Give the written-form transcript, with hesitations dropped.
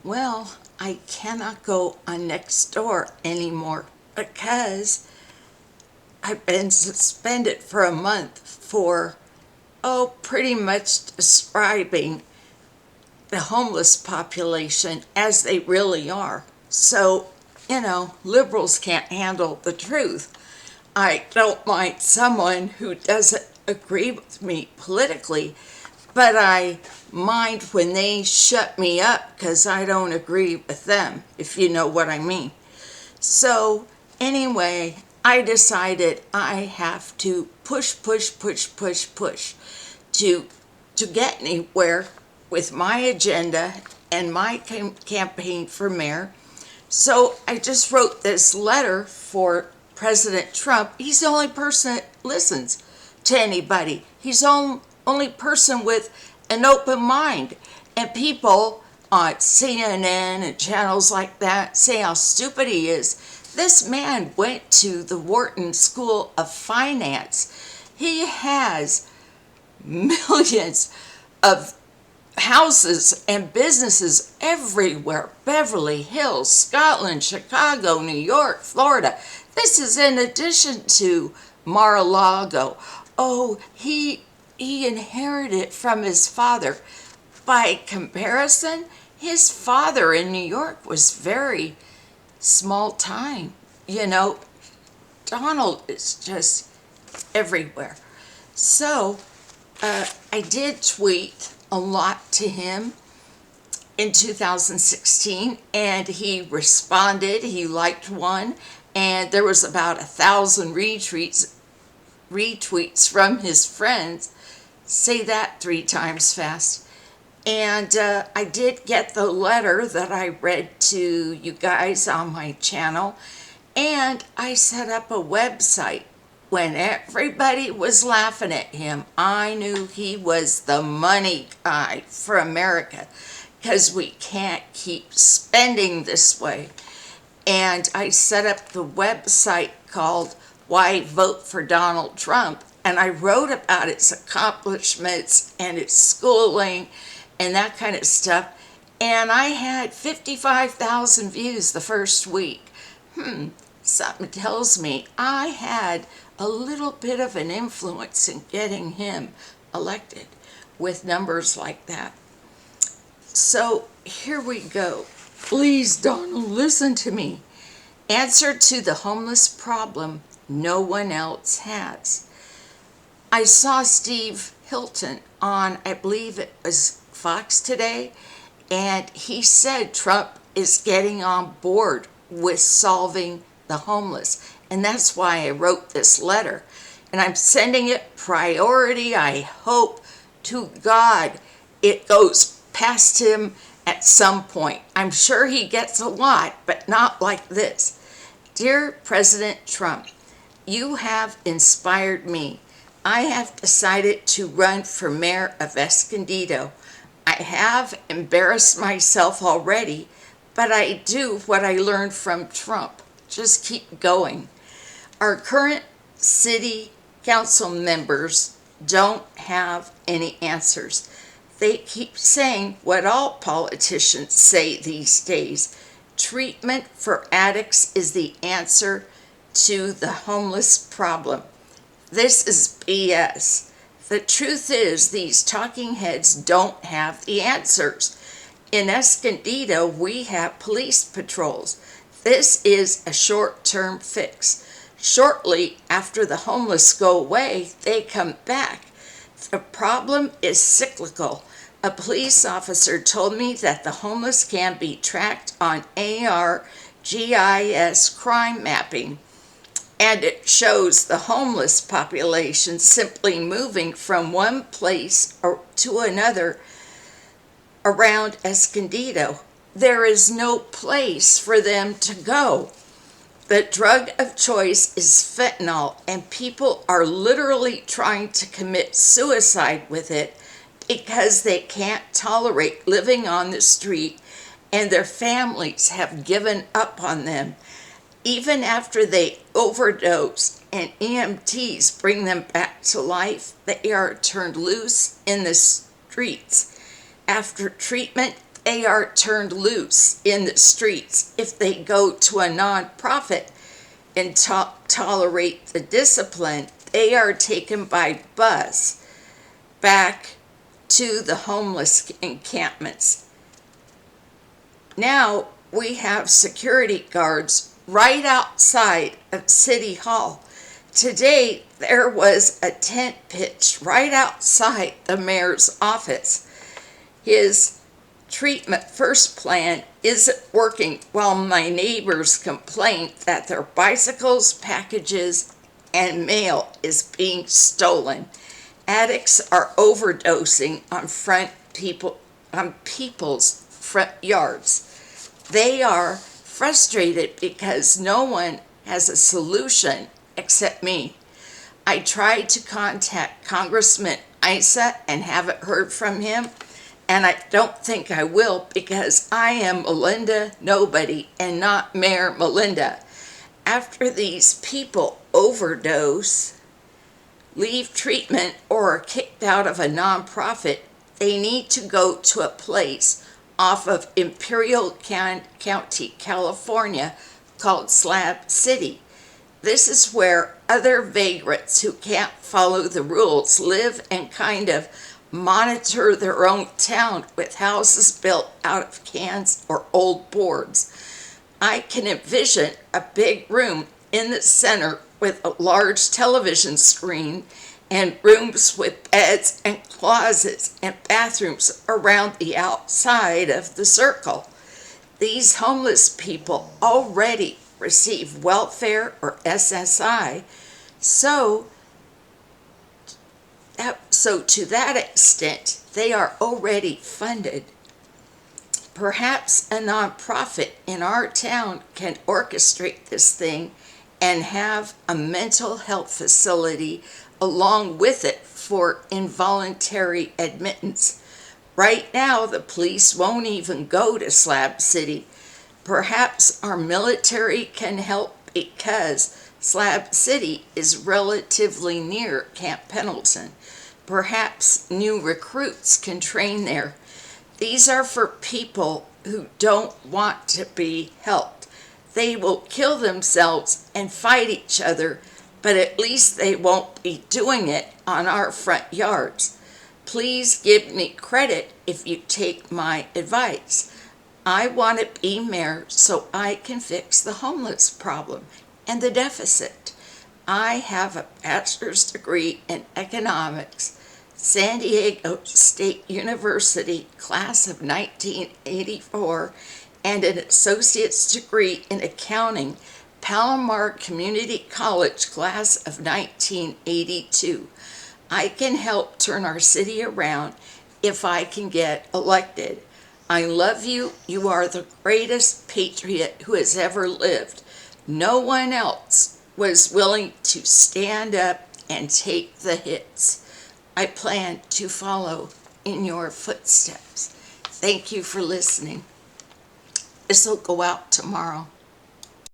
Well, I cannot go on Nextdoor anymore because I've been suspended for a month for, pretty much describing the homeless population as they really are. So, liberals can't handle the truth. I don't mind someone who doesn't agree with me politically, but I mind when they shut me up because I don't agree with them, if you know what I mean. So, anyway, I decided I have to push to get anywhere with my agenda and my campaign for mayor. So I just wrote this letter for President Trump. He's the only person that listens to anybody. He's the only person with an open mind. And people on CNN and channels like that say how stupid he is. This man went to the Wharton School of Finance. He has millions of houses and businesses everywhere. Beverly Hills, Scotland, Chicago, New York, Florida. This is in addition to Mar-a-Lago. Oh, he inherited from his father. By comparison, his father in New York was very small time. Donald is just everywhere. So I did tweet a lot to him in 2016, and he responded. He liked one, and there was about 1,000 retweets from his friends. Say that 3 times fast. And I did get the letter that I read to you guys on my channel, and I set up a website. When everybody was laughing at him, I knew he was the money guy for America, because we can't keep spending this way. And I set up the website called Why Vote for Donald Trump, and I wrote about its accomplishments and its schooling and that kind of stuff. And I had 55,000 views the first week. Something tells me I had a little bit of an influence in getting him elected with numbers like that. So here we go. Please, Donald, listen to me. Answer to the homeless problem no one else has. I saw Steve Hilton on, I believe it was Fox today, and he said Trump is getting on board with solving the homeless. And that's why I wrote this letter. And I'm sending it priority. I hope to God it goes past him at some point. I'm sure he gets a lot, but not like this. Dear President Trump, you have inspired me. I have decided to run for mayor of Escondido. I have embarrassed myself already, but I do what I learned from Trump. Just keep going. Our current city council members don't have any answers. They keep saying what all politicians say these days. Treatment for addicts is the answer to the homeless problem. This is BS. The truth is, these talking heads don't have the answers. In Escondido, we have police patrols. This is a short-term fix. Shortly after the homeless go away, they come back. The problem is cyclical. A police officer told me that the homeless can be tracked on ARGIS crime mapping, and it shows the homeless population simply moving from one place to another around Escondido. There is no place for them to go. The drug of choice is fentanyl, and people are literally trying to commit suicide with it because they can't tolerate living on the street, and their families have given up on them. Even after they overdose and EMTs bring them back to life, they are turned loose in the streets. After treatment, they are turned loose in the streets if they go to a nonprofit and tolerate the discipline. They are taken by bus back to the homeless encampments. Now we have security guards right outside of City Hall. Today there was a tent pitched right outside the mayor's office. His treatment first plan isn't working, while my neighbors complain that their bicycles, packages, and mail is being stolen. Addicts are overdosing on people's front yards. They are frustrated because no one has a solution except me. I tried to contact Congressman Issa and haven't heard from him, and I don't think I will, because I am Melinda Nobody and not Mayor Melinda. After these people overdose, leave treatment, or are kicked out of a nonprofit, they need to go to a place off of Imperial County, California, called Slab City. This is where other vagrants who can't follow the rules live and kind of monitor their own town with houses built out of cans or old boards. I can envision a big room in the center with a large television screen and rooms with beds and closets and bathrooms around the outside of the circle. These homeless people already receive welfare or SSI, so to that extent, they are already funded. Perhaps a nonprofit in our town can orchestrate this thing and have a mental health facility along with it for involuntary admittance. Right now, the police won't even go to Slab City. Perhaps our military can help, because Slab City is relatively near Camp Pendleton. Perhaps new recruits can train there. These are for people who don't want to be helped. They will kill themselves and fight each other, but at least they won't be doing it on our front yards. Please give me credit if you take my advice. I want to be mayor so I can fix the homeless problem and the deficit. I have a bachelor's degree in economics, San Diego State University, class of 1984, and an associate's degree in accounting, Palomar Community College, class of 1982. I can help turn our city around if I can get elected. I love you. You are the greatest patriot who has ever lived. No one else was willing to stand up and take the hits. I plan to follow in your footsteps. Thank you for listening. This will go out tomorrow.